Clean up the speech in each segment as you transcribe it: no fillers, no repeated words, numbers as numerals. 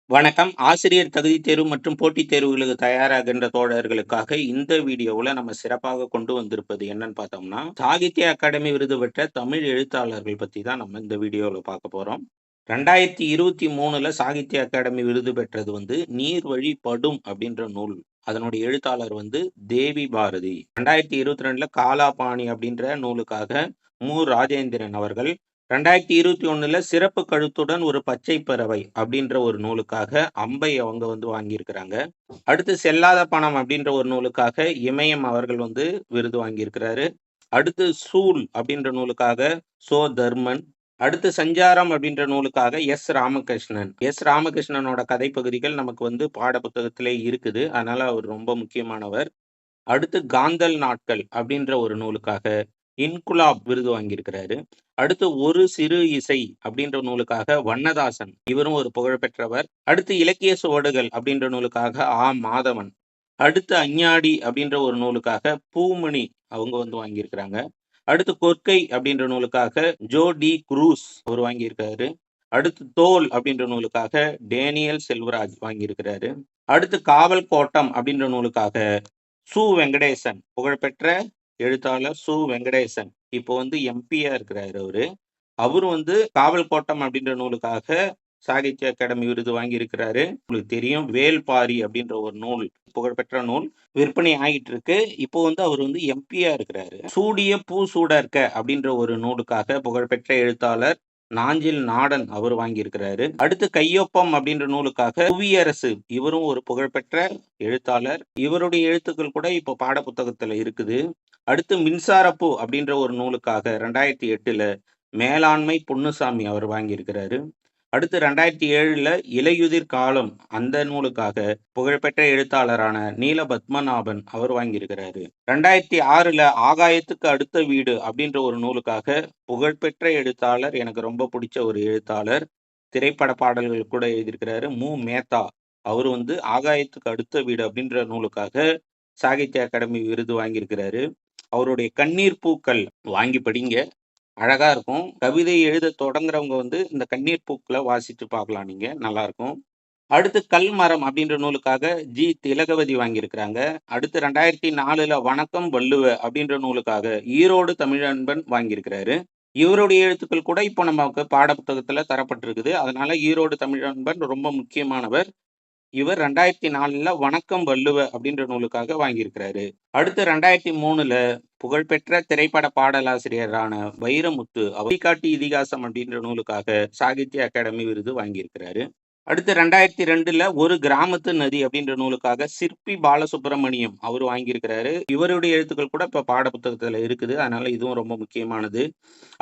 வணக்கம். ஆசிரியர் தகுதித் தேர்வு மற்றும் போட்டித் தேர்வுகளுக்கு தயாராகின்ற தோழர்களுக்காக இந்த வீடியோவுல நம்ம சிறப்பாக கொண்டு வந்திருப்பது என்னன்னு பார்த்தோம்னா, சாகித்ய அகாடமி விருது பெற்ற தமிழ் எழுத்தாளர்கள் பத்தி தான் நம்ம இந்த வீடியோல பார்க்க போறோம். 2023ல சாகித்ய அகாடமி விருது பெற்றது நீர்வழி படும் அப்படின்ற நூல். அதனுடைய எழுத்தாளர் தேவி பாரதி. 2022ல காலாபாணி அப்படின்ற நூலுக்காக ராஜேந்திரன் அவர்கள். 2021ல சிறப்பு கழுத்துடன் ஒரு பச்சை பறவை அப்படின்ற ஒரு நூலுக்காக அம்பை அவங்க வாங்கியிருக்கிறாங்க. அடுத்து செல்லாத பணம் அப்படின்ற ஒரு நூலுக்காக இமயம் அவர்கள் விருது வாங்கியிருக்கிறாரு. அடுத்து சூல் அப்படின்ற நூலுக்காக சோ தர்மன். அடுத்து சஞ்சாரம் அப்படின்ற நூலுக்காக எஸ் ராமகிருஷ்ணனோட கதை பகுதிகள் நமக்கு பாட புத்தகத்திலே இருக்குது. அதனால அவர் ரொம்ப முக்கியமானவர். அடுத்து காந்தல் நாட்கள் அப்படின்ற ஒரு நூலுக்காக இன்குலாப் விருது வாங்கியிருக்கிறாரு. அடுத்து ஒரு சிறு இசை அப்படின்ற நூலுக்காக வண்ணதாசன், இவரும் ஒரு புகழ்பெற்றவர். அடுத்து இலக்கிய சுவடுகள் அப்படின்ற நூலுக்காக மாதவன். அடுத்து அஞ்ஞாடி அப்படின்ற ஒரு நூலுக்காக பூமணி அவங்க வாங்கியிருக்கிறாங்க. அடுத்து கொற்கை அப்படின்ற நூலுக்காக ஜோ டி குரூஸ் அவர் வாங்கியிருக்காரு. அடுத்து தோல் அப்படின்ற நூலுக்காக டேனியல் செல்வராஜ் வாங்கியிருக்கிறாரு. அடுத்து காவல் கோட்டம் அப்படின்ற நூலுக்காக சு வெங்கடேசன், புகழ்பெற்ற எழுத்தாளர் சு வெங்கடேசன் இப்போ எம்பியா இருக்கிறாரு அவரு. அவரும் காவல் கோட்டம் அப்படின்ற நூலுக்காக சாகித்ய அகாடமி விருது வாங்கியிருக்கிறாரு. உங்களுக்கு தெரியும் வேல்பாரி அப்படின்ற ஒரு நூல், புகழ்பெற்ற நூல் விற்பனை ஆகிட்டு இருக்கு. இப்போ அவர் எம்பியா இருக்கிறாரு. சூடிய பூ சூட இருக்க அப்படின்ற ஒரு நூலுக்காக புகழ்பெற்ற எழுத்தாளர் நாஞ்சில் நாடன் அவர் வாங்கியிருக்கிறாரு. அடுத்து கையொப்பம் அப்படின்ற நூலுக்காக புவியரசு, இவரும் ஒரு புகழ்பெற்ற எழுத்தாளர். இவருடைய எழுத்துக்கள் கூட இப்போ பாட புத்தகத்துல இருக்குது. அடுத்து மின்சாரப்பூ அப்படின்ற ஒரு நூலுக்காக 2008ல மேலாண்மை பொன்னுசாமி அவர் வாங்கியிருக்கிறாரு. அடுத்து 2007ல இலையுதிர் காலம் அந்த நூலுக்காக புகழ்பெற்ற எழுத்தாளரான நீல பத்மநாபன் அவர் வாங்கியிருக்கிறாரு. 2006ல ஆகாயத்துக்கு அடுத்த வீடு அப்படின்ற ஒரு நூலுக்காக புகழ்பெற்ற எழுத்தாளர், எனக்கு ரொம்ப பிடிச்ச ஒரு எழுத்தாளர், திரைப்பட பாடல்கள் கூட எழுதியிருக்கிறாரு, மேத்தா. அவர் ஆகாயத்துக்கு அடுத்த வீடு அப்படின்ற நூலுக்காக சாகித்ய அகாடமி விருது வாங்கியிருக்கிறாரு. அவருடைய கண்ணீர் பூக்கள் வாங்கி படிங்க, அழகா இருக்கும். கவிதை எழுத தொடங்குறவங்க இந்த கண்ணீர் பூக்களை வாசித்து பார்க்கலாம், நீங்க நல்லா இருக்கும். அடுத்து கல்மரம் அப்படின்ற நூலுக்காக ஜி திலகவதி வாங்கியிருக்கிறாங்க. அடுத்து 2004ல வணக்கம் வள்ளுவ அப்படின்ற நூலுக்காக ஈரோடு தமிழன்பன் வாங்கியிருக்கிறாரு. இவருடைய எழுத்துக்கள் கூட இப்போ நமக்கு பாட புத்தகத்துல தரப்பட்டிருக்குது. அதனால ஈரோடு தமிழன்பன் ரொம்ப முக்கியமானவர். இவர் 2004ல வணக்கம் வள்ளுவ அப்படின்ற நூலுக்காக வாங்கியிருக்கிறாரு. அடுத்து 2003ல புகழ்பெற்ற திரைப்பட பாடலாசிரியரான வைரமுத்து வழிகாட்டி இதிகாசம் அப்படின்ற நூலுக்காக சாகித்ய அகாடமி விருது வாங்கியிருக்கிறாரு. அடுத்து 2002ல ஒரு கிராமத்து நதி அப்படின்ற நூலுக்காக சிற்பி பாலசுப்ரமணியம் அவர் வாங்கியிருக்கிறாரு. இவருடைய எழுத்துக்கள் கூட இப்ப பாட புத்தகத்துல இருக்குது. அதனால இதுவும் ரொம்ப முக்கியமானது.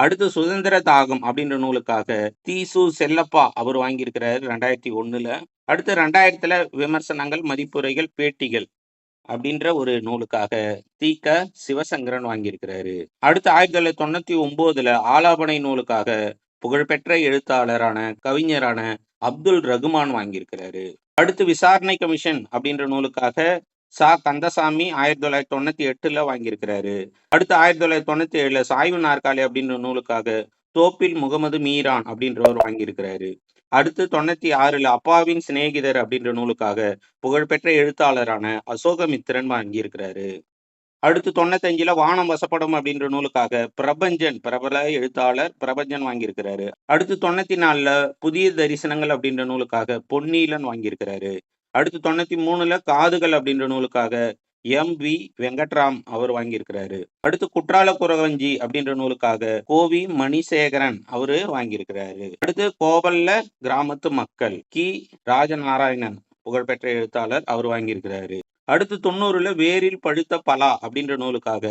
அடுத்து சுதந்திர தாகம் அப்படின்ற நூலுக்காக தீசு செல்லப்பா அவர் வாங்கியிருக்கிறாரு 2001ல. அடுத்து 2000ல விமர்சனங்கள், மதிப்புரைகள், பேட்டிகள் அப்படின்ற ஒரு நூலுக்காக தி.க. சிவசங்கரன் வாங்கியிருக்கிறாரு. அடுத்து 1999ல ஆலாபனை நூலுக்காக புகழ்பெற்ற எழுத்தாளரான கவிஞரான அப்துல் ரகுமான் வாங்கியிருக்கிறாரு. அடுத்து விசாரணை கமிஷன் அப்படின்ற நூலுக்காக கந்தசாமி 1998ல வாங்கியிருக்கிறாரு. அடுத்து 1997ல சாய்வு நாற்காலி அப்படின்ற நூலுக்காக தோப்பில் முகமது மீரான் அப்படின்றவர் வாங்கியிருக்கிறாரு. அடுத்து 96ல அப்பாவின் சிநேகிதர் அப்படின்ற நூலுக்காக புகழ்பெற்ற எழுத்தாளரான அசோகமித்திரன் வாங்கியிருக்கிறாரு. அடுத்து 95ல வானம் வசப்படும் அப்படின்ற நூலுக்காக பிரபல எழுத்தாளர் பிரபஞ்சன் வாங்கியிருக்கிறாரு. அடுத்து 94ல புதிய தரிசனங்கள் அப்படின்ற நூலுக்காக பொன்னீலன் வாங்கியிருக்கிறாரு. அடுத்து 93ல காதுகள் அப்படின்ற நூலுக்காக எம்.வி. வெங்கட்ராம் அவர் வாங்கியிருக்கிறாரு. அடுத்து குற்றால குறவஞ்சி அப்படின்ற நூலுக்காக கோவி மணிசேகரன் அவரு வாங்கியிருக்கிறாரு. அடுத்து கோவல்ல கிராமத்து மக்கள் கி. ராஜநாராயணன் புகழ்பெற்ற எழுத்தாளர் அவர் வாங்கியிருக்கிறாரு. அடுத்து 90ல வேரில் பழுத்த பலா அப்படின்ற நூலுக்காக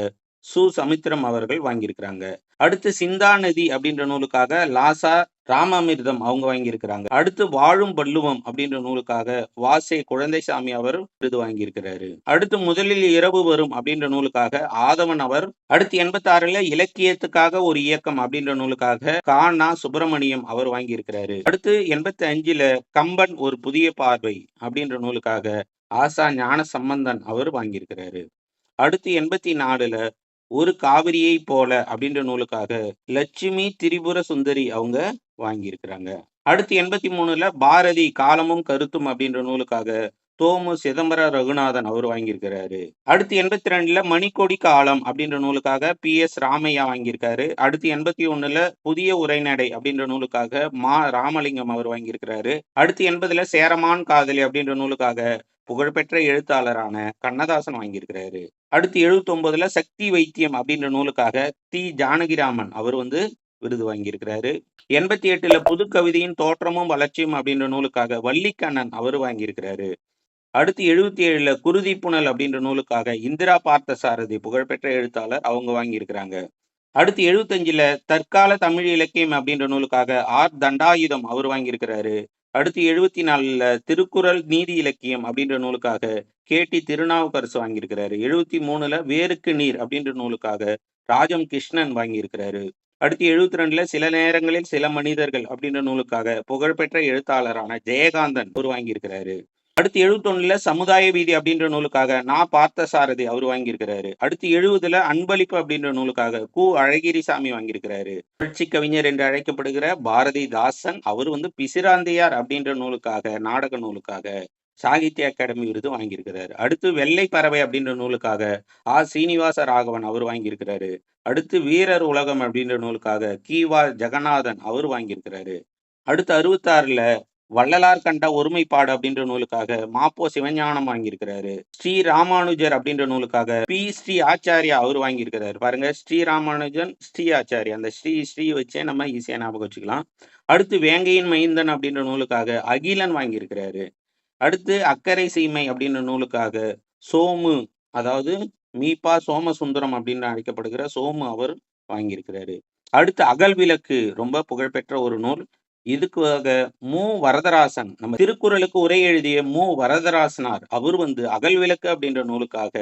சு. சமுத்திரம் அவர்கள் வாங்கியிருக்கிறாங்க. அடுத்து சிந்தா நதி அப்படின்ற நூலுக்காக லாசா ராமாமிர்தம் அவங்க வாங்கியிருக்கிறாங்க. அடுத்து வாழும் வள்ளுவம் அப்படின்ற நூலுக்காக வாசே குழந்தைசாமி அவர் விருது வாங்கியிருக்கிறாரு. அடுத்து முதலில் இரவு வரும் அப்படின்ற நூலுக்காக ஆதவன் அவர். அடுத்து 86ல இலக்கியத்துக்காக ஒரு இயக்கம் அப்படின்ற நூலுக்காக கா. சுப்பிரமணியம் அவர் வாங்கியிருக்கிறாரு. அடுத்து 85ல கம்பன் ஒரு புதிய பார்வை அப்படின்ற நூலுக்காக ஆசா ஞான சம்பந்தன் அவர் வாங்கியிருக்கிறாரு. அடுத்து 84ல ஒரு காவிரியை போல அப்படின்ற நூலுக்காக லட்சுமி திரிபுர சுந்தரி அவங்க வாங்கியிருக்கிறாங்க. அடுத்து 83ல பாரதி காலமும் கருத்தும் அப்படின்ற நூலுக்காக தோமு சிதம்பர ரகுநாதன் அவர் வாங்கியிருக்கிறாரு. அடுத்து 82ல மணிக்கொடி காலம் அப்படின்ற நூலுக்காக பி.எஸ். ராமையா வாங்கியிருக்காரு. அடுத்து 81ல புதிய உரைநடை அப்படின்ற நூலுக்காக மா. ராமலிங்கம் அவர் வாங்கியிருக்கிறாரு. அடுத்து 80ல சேரமான் காதலி அப்படின்ற நூலுக்காக புகழ்பெற்ற எழுத்தாளரான கண்ணதாசன் வாங்கியிருக்கிறாரு. அடுத்து 79ல சக்தி வைத்தியம் அப்படின்ற நூலுக்காக தி. ஜானகிராமன் அவர் விருது வாங்கியிருக்கிறாரு. 88ல புது கவிதையின் தோற்றமும் வளர்ச்சியும் அப்படின்ற நூலுக்காக வள்ளிக்கண்ணன் அவர் வாங்கியிருக்கிறாரு. அடுத்து 77ல குருதி புனல் அப்படின்ற நூலுக்காக இந்திரா பார்த்தசாரதி புகழ்பெற்ற எழுத்தாளர் அவங்க வாங்கியிருக்கிறாங்க. அடுத்து 75ல தற்கால தமிழ் இலக்கியம் அப்படின்ற நூலுக்காக ஆர். தண்டாயுதம் அவர் வாங்கியிருக்கிறாரு. அடுத்து 74ல திருக்குறள் நீதி இலக்கியம் அப்படின்ற நூலுக்காக கே.டி. திருநாவுக்கரசு வாங்கியிருக்கிறாரு. 73ல வேருக்கு நீர் அப்படின்ற நூலுக்காக ராஜம் கிருஷ்ணன் வாங்கியிருக்கிறாரு. அடுத்து 72ல சில நேரங்களில் சில மனிதர்கள் அப்படின்ற நூலுக்காக புகழ்பெற்ற எழுத்தாளரான ஜெயகாந்தன் அவர் வாங்கியிருக்கிறாரு. அடுத்து 71ல சமுதாய வீதி அப்படின்ற நூலுக்காக நா. பார்த்தசாரதி அவர் வாங்கியிருக்கிறாரு. அடுத்து 70ல அன்பளிப்பு அப்படின்ற நூலுக்காக கு. அழகிரிசாமி வாங்கியிருக்கிறாரு. புரட்சி கவிஞர் என்று அழைக்கப்படுகிற பாரதிதாசன் அவர் பிசிராந்தையார் அப்படின்ற நூலுக்காக நாடக நூலுக்காக சாகித்ய அகாடமி விருது வாங்கியிருக்கிறாரு. அடுத்து வெள்ளை பறவை அப்படின்ற நூலுக்காக ஆ. சீனிவாச ராகவன் அவர் வாங்கியிருக்கிறாரு. அடுத்து வீரர் உலகம் அப்படின்ற நூலுக்காக கி.வா. ஜெகநாதன் அவர் வாங்கியிருக்கிறாரு. அடுத்து 66ல வள்ளலார் கண்ட ஒருமைப்பாடு அப்படின்ற நூலுக்காக மாப்போ சிவஞானம் வாங்கியிருக்கிறாரு. ஸ்ரீ ராமானுஜர் அப்படின்ற நூலுக்காக பி. ஸ்ரீ ஆச்சாரியா அவர் வாங்கியிருக்கிறாரு. பாருங்க, ஸ்ரீ ராமானுஜன், ஸ்ரீ ஆச்சாரியா, அந்த ஸ்ரீ வச்சே நம்ம ஈஸியா ஞாபகம் வச்சுக்கலாம். அடுத்து வேங்கையின் மைந்தன் அப்படின்ற நூலுக்காக அகிலன் வாங்கியிருக்கிறாரு. அடுத்து அக்கறை சீமை அப்படின்ற நூலுக்காக சோமு, அதாவது மீபா சோமசுந்தரம் அப்படின்னு அழைக்கப்படுகிற சோமு அவர் வாங்கியிருக்கிறாரு. அடுத்து அகல் விளக்கு ரொம்ப புகழ்பெற்ற ஒரு நூல். இதுக்காக மு. வரதராசன், நம்ம திருக்குறளுக்கு உரை எழுதிய மு. வரதராசனார் அவர் அகல் விளக்கு அப்படின்ற நூலுக்காக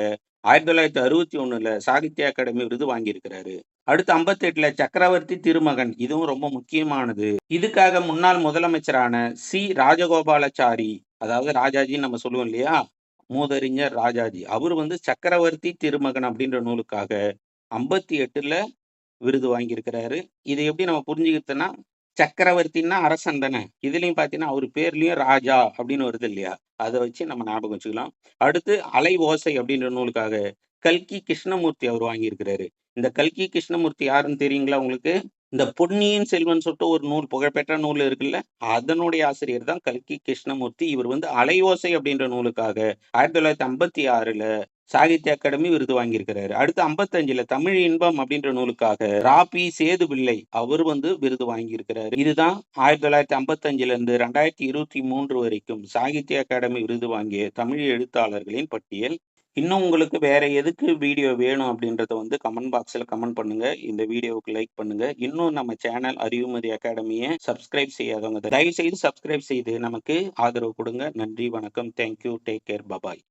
1961ல சாகித்ய அகாடமி விருது வாங்கியிருக்கிறாரு. அடுத்து 58ல சக்கரவர்த்தி திருமகன், இதுவும் ரொம்ப முக்கியமானது. இதுக்காக முன்னாள் முதலமைச்சரான சி. ராஜகோபாலாச்சாரி, அதாவது ராஜாஜின்னு நம்ம சொல்லுவோம் இல்லையா, மூதறிஞர் ராஜாஜி, அவர் சக்கரவர்த்தி திருமகன் அப்படின்ற நூலுக்காக 58ல விருது வாங்கியிருக்கிறாரு. இதை எப்படி நம்ம புரிஞ்சுக்கிறதுன்னா, சக்கரவர்த்தின்னா அரசன் தானே, இதுலயும் பாத்தீங்கன்னா அவர் பேர்லயும் ராஜா அப்படின்னு வருது இல்லையா, அதை வச்சு நம்ம ஞாபகம் வச்சுக்கலாம். அடுத்து அலை ஓசை அப்படின்ற நூலுக்காக கல்கி கிருஷ்ணமூர்த்தி அவர் வாங்கியிருக்கிறாரு. இந்த கல்கி கிருஷ்ணமூர்த்தி யாருன்னு தெரியுங்களா உங்களுக்கு? இந்த பொன்னியின் செல்வன் சொல்லிட்டு ஒரு நூல், புகழ்பெற்ற நூல் இருக்குல்ல, அதனுடைய ஆசிரியர் தான் கல்கி கிருஷ்ணமூர்த்தி. இவர் அலையோசை அப்படின்ற நூலுக்காக 1956ல சாகித்ய அகாடமி விருது வாங்கியிருக்கிறாரு. அடுத்து 55ல தமிழ் இன்பம் அப்படின்ற நூலுக்காக ராபி சேதுபிள்ளை அவர் விருது வாங்கியிருக்கிறாரு. இதுதான் 1955ல இருந்து 2023 வரைக்கும் சாகித்ய அகாடமி விருது வாங்கிய தமிழ் எழுத்தாளர்களின் பட்டியல். இன்னும் உங்களுக்கு வேற எதுக்கு வீடியோ வேணும் அப்படின்றத கமெண்ட் பாக்ஸ்ல கமெண்ட் பண்ணுங்க. இந்த வீடியோவுக்கு லைக் பண்ணுங்க. இன்னும் நம்ம சேனல் அறிவுமதி அகாடமியை சப்ஸ்கிரைப் செய்யாதவங்க தயவு செய்து சப்ஸ்கிரைப் செய்து நமக்கு ஆதரவு கொடுங்க. நன்றி, வணக்கம், தேங்க்யூ, டேக் கேர், பபாய்.